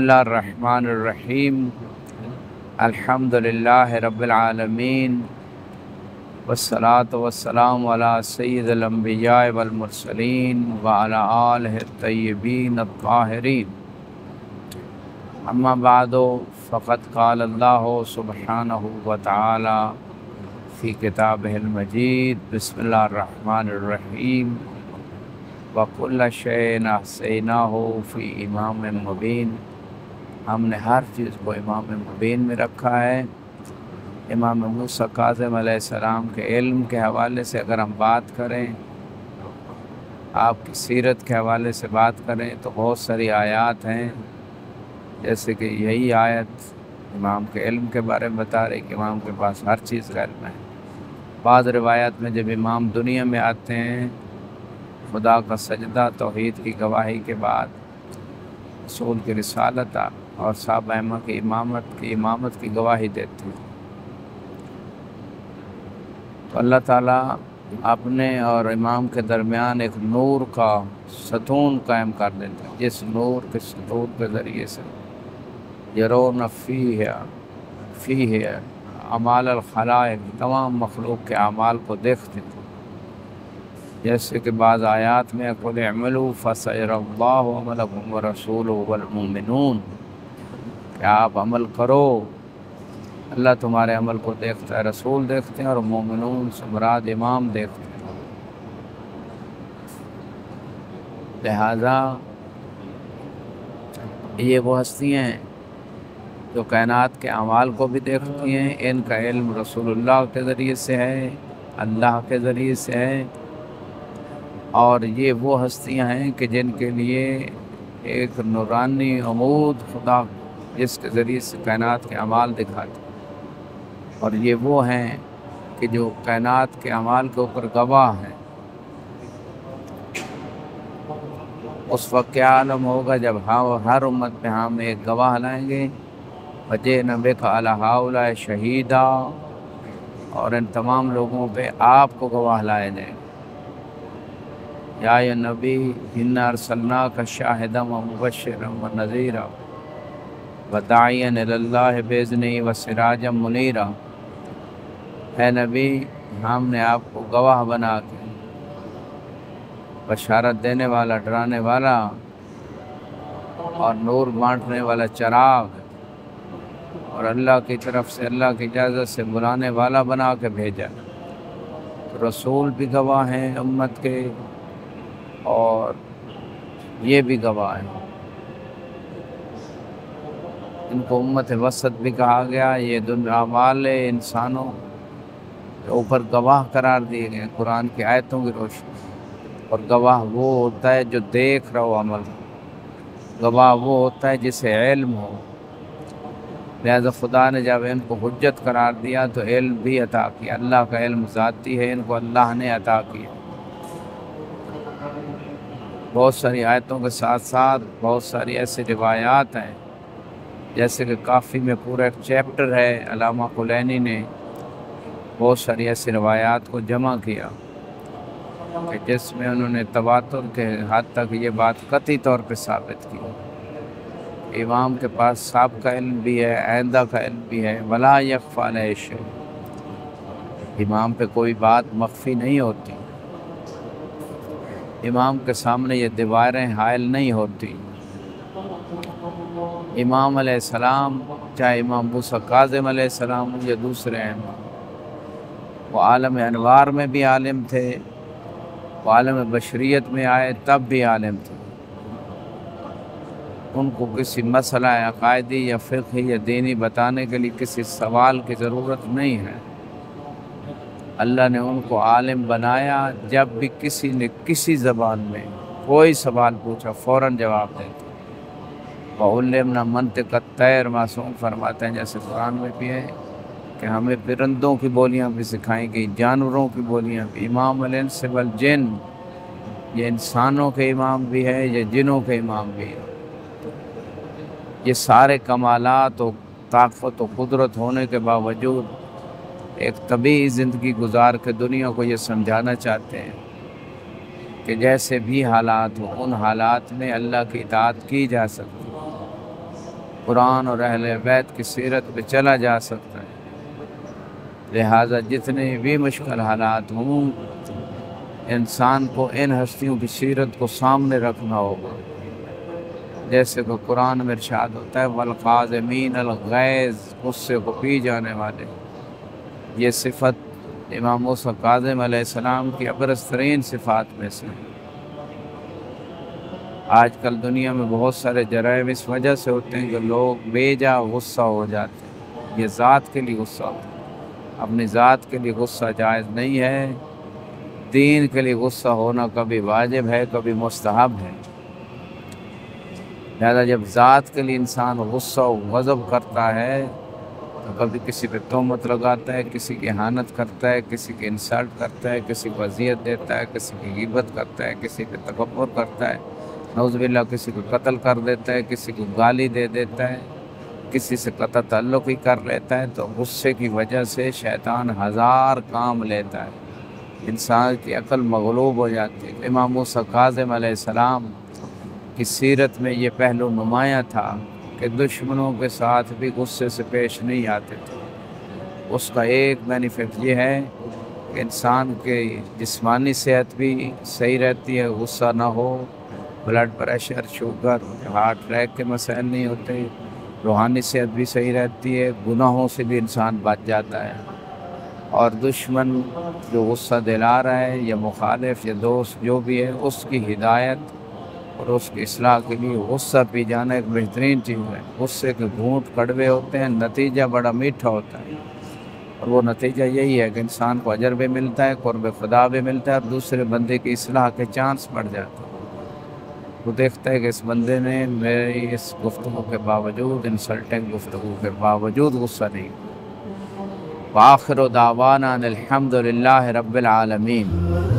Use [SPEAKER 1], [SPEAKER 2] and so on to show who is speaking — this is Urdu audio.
[SPEAKER 1] اللہ الرحمن الرحیم الحمدللہ رب العالمین والصلاة والسلام علی سید الانبیاء والمرسلین وعلی آلہ الطیبین الطاہرین اما بعد فقد قال اللہ سبحانہ وتعالی فی کتابہ المجید بسم اللہ الرحمن الرحیم وَكُلَّ شَيْءٍ أَحْصَيْنَاهُ فِي إِمَامٍ مُبِينٍ۔ ہم نے ہر چیز کو امام مبین میں رکھا ہے۔ امام موسیٰ کاظم علیہ السلام کے علم کے حوالے سے اگر ہم بات کریں، آپ کی سیرت کے حوالے سے بات کریں تو بہت ساری آیات ہیں، جیسے کہ یہی آیت امام کے علم کے بارے میں بتا رہی کہ امام کے پاس ہر چیز کا علم ہے۔ بعض روایات میں جب امام دنیا میں آتے ہیں، خدا کا سجدہ توحید کی گواہی کے بعد رسول کی رسالت اور صحابہ ائمہ کی امامت کی گواہی دیتے ہیں، تو اللہ تعالیٰ اپنے اور امام کے درمیان ایک نور کا ستون قائم کر دیتا ہے، جس نور کے ستون کے ذریعے سے یرون فیہ اعمال الخلائق، تمام مخلوق کے اعمال کو دیکھتے ہیں۔ جیسے کہ بعض آیات میں قُلِ اعْمَلُوا فَسَيَرَى اللَّهُ عَمَلَكُمْ وَرَسُولُهُ وَالْمُؤْمِنُونَ کہ آپ عمل کرو، اللہ تمہارے عمل کو دیکھتا ہے، رسول دیکھتے ہیں اور مومنون سے مراد امام دیکھتے ہیں۔ لہذا یہ وہ ہستیاں ہیں جو کائنات کے اعمال کو بھی دیکھتی ہیں، ان کا علم رسول اللہ کے ذریعے سے ہے، اللہ کے ذریعے سے ہے، اور یہ وہ ہستیاں ہیں کہ جن کے لیے ایک نورانی عمود خدا جس کے ذریعے سے کائنات کے اعمال دکھاتے ہیں، اور یہ وہ ہیں کہ جو کائنات کے اعمال کے اوپر گواہ ہیں۔ اس وقت کیا عالم ہوگا جب ہر امت میں ہم ایک گواہ لائیں گے، وَجِئْنَا بِكَ عَلَىٰ هَٰؤُلَاءِ شَهِيدًا، اور ان تمام لوگوں پہ آپ کو گواہ لائے جائیں گے۔ یا نبی اِنَّا أَرْسَلْنَاكَ شَاهِدًا وَمُبَشِّرًا وَنَذِيرًا وَدَاعِيًا إِلَى اللَّهِ بِإِذْنِهِ وَسِرَاجًا مُنِيرًا، اے نبی ہم نے آپ کو گواہ بنا کے بشارت دینے والا، ڈرانے والا اور نور بانٹنے والا چراغ، اور اللہ کی طرف سے اللہ کی اجازت سے بلانے والا بنا کے بھیجا۔ تو رسول بھی گواہ ہیں امت کے، اور یہ بھی گواہ ہیں۔ ان کو امت وسط بھی کہا گیا۔ یہ اعمال انسانوں کے اوپر گواہ قرار دیے گئے قرآن کی آیتوں کی روشنی، اور گواہ وہ ہوتا ہے جو دیکھ رہا ہو عمل، گواہ وہ ہوتا ہے جسے علم ہو۔ لہذا خدا نے جب ان کو حجت قرار دیا تو علم بھی عطا کیا، اللہ کا علم ذاتی ہے، ان کو اللہ نے عطا کیا۔ بہت ساری آیتوں کے ساتھ ساتھ بہت ساری ایسی روایات ہیں، جیسے کہ کافی میں پورا ایک چیپٹر ہے، علامہ کلینی نے بہت ساری ایسی روایات کو جمع کیا کہ جس میں انہوں نے تواتر کے حد تک یہ بات قطعی طور پہ ثابت کی۔ امام کے پاس سابقہ علم بھی ہے، آئندہ کا علم بھی ہے، وَلَا يَخْفَىٰ عَلَيْهِ شَيْءٌ، امام پہ کوئی بات مخفی نہیں ہوتی، امام کے سامنے یہ دیواریں حائل نہیں ہوتی۔ امام علیہ السلام، چاہے امام موسیٰ کاظم علیہ السلام ہوں یا دوسرے امام، وہ عالم انوار میں بھی عالم تھے، وہ عالم بشریت میں آئے تب بھی عالم تھے۔ ان کو کسی مسئلہ عقائدی یا فقہی یا دینی بتانے کے لیے کسی سوال کی ضرورت نہیں ہے۔ اللہ نے ان کو عالم بنایا، جب بھی کسی نے کسی زبان میں کوئی سوال پوچھا فوراً جواب دیتے۔ وَعُلِّمْنَا مَنطِقَ الطَّيْرِ، معصوم فرماتے ہیں جیسے قرآن میں بھی ہے کہ ہمیں پرندوں کی بولیاں بھی سکھائیں گی، جانوروں کی بولیاں بھی۔ امام الانس والجن، یہ انسانوں کے امام بھی ہے، یہ جنوں کے امام بھی ہے۔ یہ سارے کمالات و طاقت و قدرت ہونے کے باوجود ایک طبیعی زندگی گزار کے دنیا کو یہ سمجھانا چاہتے ہیں کہ جیسے بھی حالات ہوں، ان حالات میں اللہ کی اطاعت کی جا سکتی، قرآن اور اہل بیت کی سیرت پہ چلا جا سکتا ہے۔ لہٰذا جتنے بھی مشکل حالات ہوں، انسان کو ان ہستیوں کی سیرت کو سامنے رکھنا ہوگا۔ جیسے کہ قرآن میں ارشاد ہوتا ہے والقاظمین الغیظ، غصے کو پی جانے والے۔ یہ صفت امام موسیٰ کاظم علیہ السلام کی ابرز ترین صفات میں سے ہے۔ آج کل دنیا میں بہت سارے جرائم اس وجہ سے ہوتے ہیں کہ لوگ بے جا غصہ ہو جاتے ہیں۔ یہ ذات کے لیے غصہ ہوتا ہے، اپنی ذات کے لیے غصہ جائز نہیں ہے۔ دین کے لیے غصہ ہونا کبھی واجب ہے، کبھی مستحب ہے۔ لہذا جب ذات کے لیے انسان غصہ و غضب کرتا ہے تو کبھی کسی پہ تہمت لگاتا ہے، کسی کی اہانت کرتا ہے، کسی کی انسلٹ کرتا ہے، کسی کو اذیت دیتا ہے، کسی کی غیبت کرتا ہے، کسی پہ تکبر کرتا ہے، نعوذ باللہ کسی کو قتل کر دیتا ہے، کسی کو گالی دے دیتا ہے، کسی سے قطع تعلق ہی کر لیتا ہے، تو غصے کی وجہ سے شیطان ہزار کام لیتا ہے، انسان کی عقل مغلوب ہو جاتی ہے۔ امام موسیٰ کاظم علیہ السلام کی سیرت میں یہ پہلو نمایاں تھا کہ دشمنوں کے ساتھ بھی غصے سے پیش نہیں آتے تھے۔ اس کا ایک بینیفٹ یہ ہے کہ انسان کے جسمانی صحت بھی صحیح رہتی ہے، غصہ نہ ہو، blood pressure, sugar, heart attack کے مسائل نہیں ہوتے، روحانی صحت بھی صحیح رہتی ہے، گناہوں سے بھی انسان بچ جاتا ہے۔ اور دشمن جو غصہ دلا رہا ہے یا مخالف یا دوست جو بھی ہے، اس کی ہدایت اور اس کی اصلاح کے لیے غصہ پی جانا ایک بہترین چیز ہے۔ غصے کے گھونٹ کڑوے ہوتے ہیں، نتیجہ بڑا میٹھا ہوتا ہے، اور وہ نتیجہ یہی ہے کہ انسان کو اجر بھی ملتا ہے، قرب خدا بھی ملتا ہے، اور دوسرے بندے کی اصلاح کے چانس بڑھ جاتے ہیں۔ وہ دیکھتا ہے کہ اس بندے نے میری اس گفتگو کے باوجود، انسلٹنگ گفتگو کے باوجود غصہ نہیں کیا۔ وآخر دعوانا ان الحمد للہ رب العالمین۔